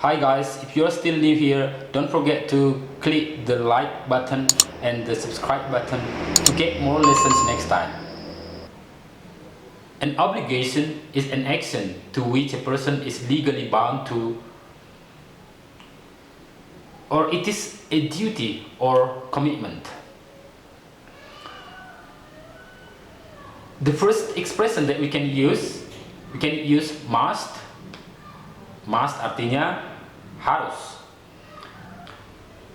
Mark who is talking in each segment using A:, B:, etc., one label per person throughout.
A: Hi guys, if you're still new here, don't forget to click the like button and the subscribe button to get more lessons next time. An obligation is an action to which a person is legally bound to, or it is a duty or commitment. The first expression that we can use must. Must artinya harus.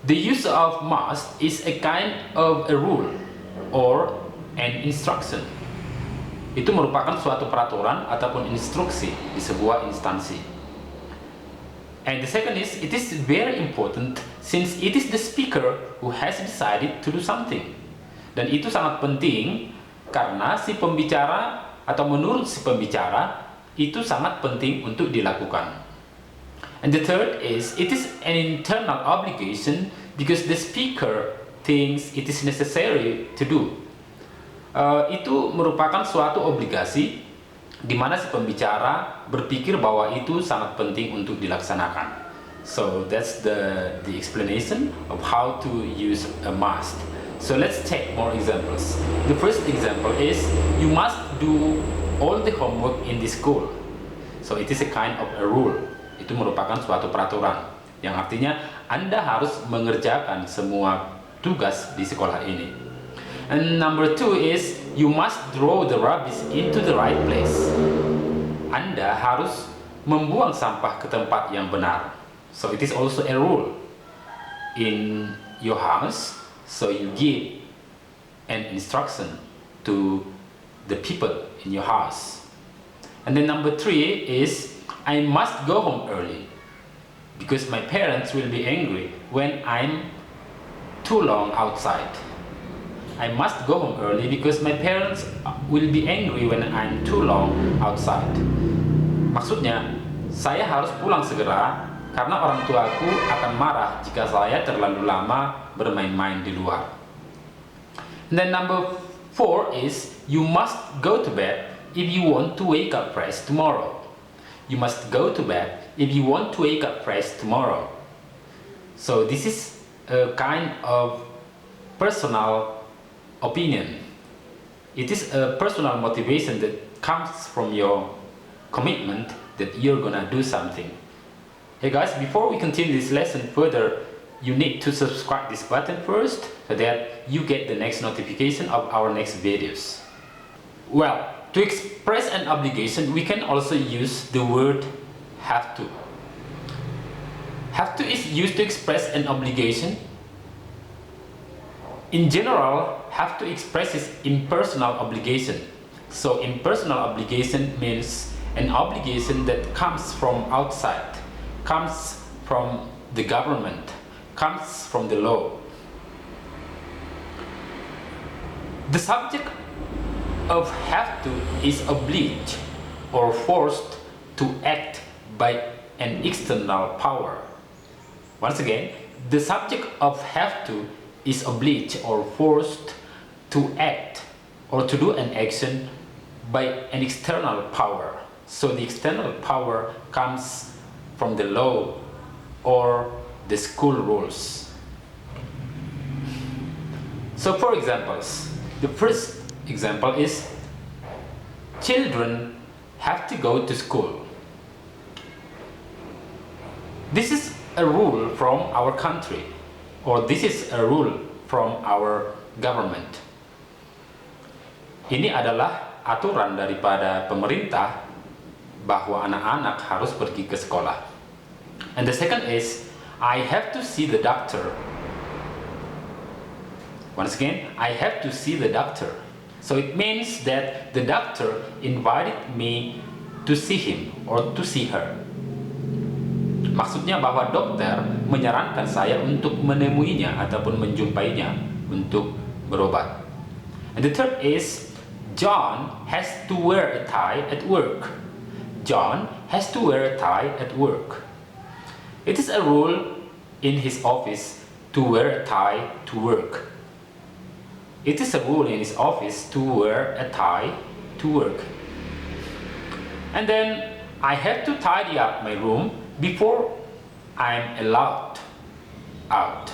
A: The use of must is a kind of a rule or an instruction. Itu merupakan suatu peraturan ataupun instruksi di sebuah instansi. And the second is, it is very important since it is the speaker who has decided to do something. Dan itu sangat penting karena si pembicara atau menurut si pembicara itu sangat penting untuk dilakukan. And the third is, it is an internal obligation because the speaker thinks it is necessary to do. Itu merupakan suatu obligasi di mana si pembicara berpikir bahwa itu sangat penting untuk dilaksanakan. So that's the explanation of how to use a must. So let's take more examples. The first example is, you must do all the homework in the school. So it is a kind of a rule. Itu merupakan suatu peraturan yang artinya Anda harus mengerjakan semua tugas di sekolah ini. And number two is, you must throw the rubbish into the right place. Anda harus membuang sampah ke tempat yang benar. So it is also a rule in your house. So you give an instruction to the people in your house. And then number three is, I must go home early because my parents will be angry when I'm too long outside. I must go home early because my parents will be angry when I'm too long outside. Maksudnya, saya harus pulang segera karena orang tuaku akan marah jika saya terlalu lama bermain-main di luar. And then number four is, you must go to bed if you want to wake up fresh tomorrow. You must go to bed if you want to wake up fresh tomorrow. So this is a kind of personal opinion. It is a personal motivation that comes from your commitment that you're gonna do something. Hey guys, before we continue this lesson further, you need to subscribe this button first so that you get the next notification of our next videos. Well, to express an obligation, we can also use the word have to. Have to is used to express an obligation. In general, have to expresses impersonal obligation. So impersonal obligation means an obligation that comes from outside, comes from the government, comes from the law. The subject of have to is obliged or forced to act by an external power. Once again, the subject of have to is obliged or forced to act or to do an action by an external power. So the external power comes from the law or the school rules. So for examples, the first example is, children have to go to school. This is a rule from our country, or this is a rule from our government. Ini adalah aturan daripada pemerintah bahwa anak-anak harus pergi ke sekolah. And the second is, I have to see the doctor. Once again, I have to see the doctor. So it means that the doctor invited me to see him or to see her. Maksudnya bahwa dokter menyarankan saya untuk menemuinya ataupun menjumpainya untuk berobat. And the third is, John has to wear a tie at work. John has to wear a tie at work. It is a rule in his office to wear a tie to work. It is a rule in his office to wear a tie to work. And then I have to tidy up my room before I'm allowed out.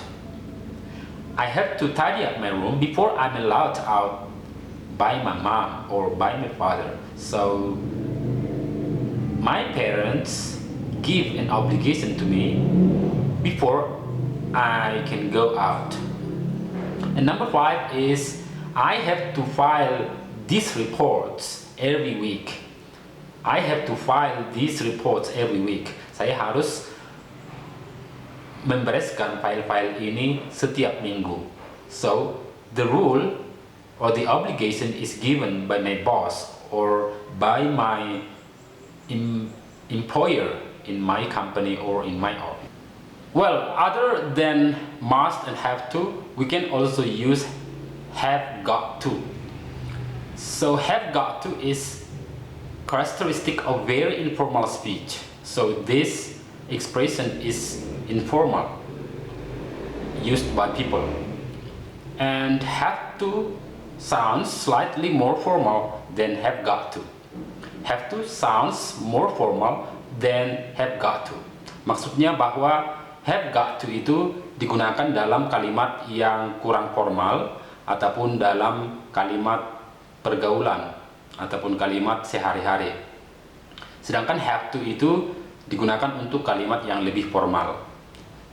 A: I have to tidy up my room before I'm allowed out by my mom or by my father. So my parents give an obligation to me before I can go out. And number 5 is I have to file these reports every week. I have to file these reports every week. Saya harus membereskan file-file ini setiap minggu. So the rule or the obligation is given by my boss or by my employer in my company or in my office. Well, other than must and have to, we can also use have got to. So have got to is characteristic of very informal speech. So this expression is informal, used by people. And have to sounds slightly more formal than have got to. Have to sounds more formal than have got to. Maksudnya bahwa have got to itu digunakan dalam kalimat yang kurang formal ataupun dalam kalimat pergaulan ataupun kalimat sehari-hari. Sedangkan have to itu digunakan untuk kalimat yang lebih formal.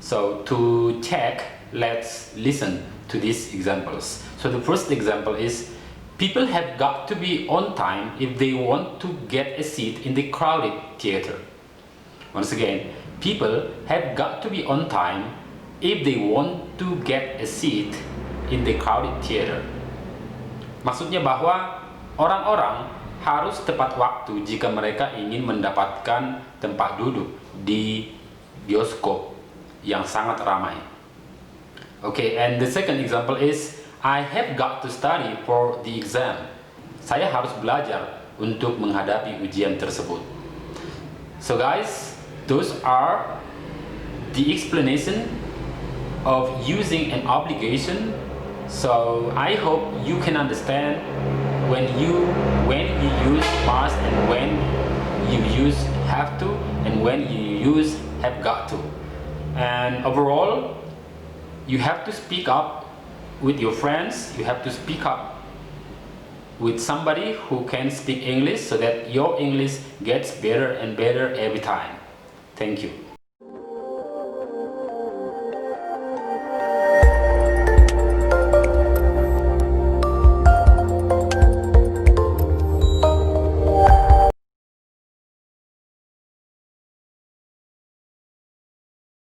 A: So to check, let's listen to these examples. So the first example is people have got to be on time if they want to get a seat in the crowded theater. Once again, people have got to be on time if they want to get a seat in the crowded theater. Maksudnya bahwa orang-orang harus tepat waktu jika mereka ingin mendapatkan tempat duduk di bioskop yang sangat ramai. Okay, and the second example is I have got to study for the exam. Saya harus belajar untuk menghadapi ujian tersebut. So guys, those are the explanation of using an obligation. So I hope you can understand when you use must and when you use have to and when you use have got to. And overall, you have to speak up with your friends, you have to speak up with somebody who can speak English so that your English gets better and better every time. Thank you.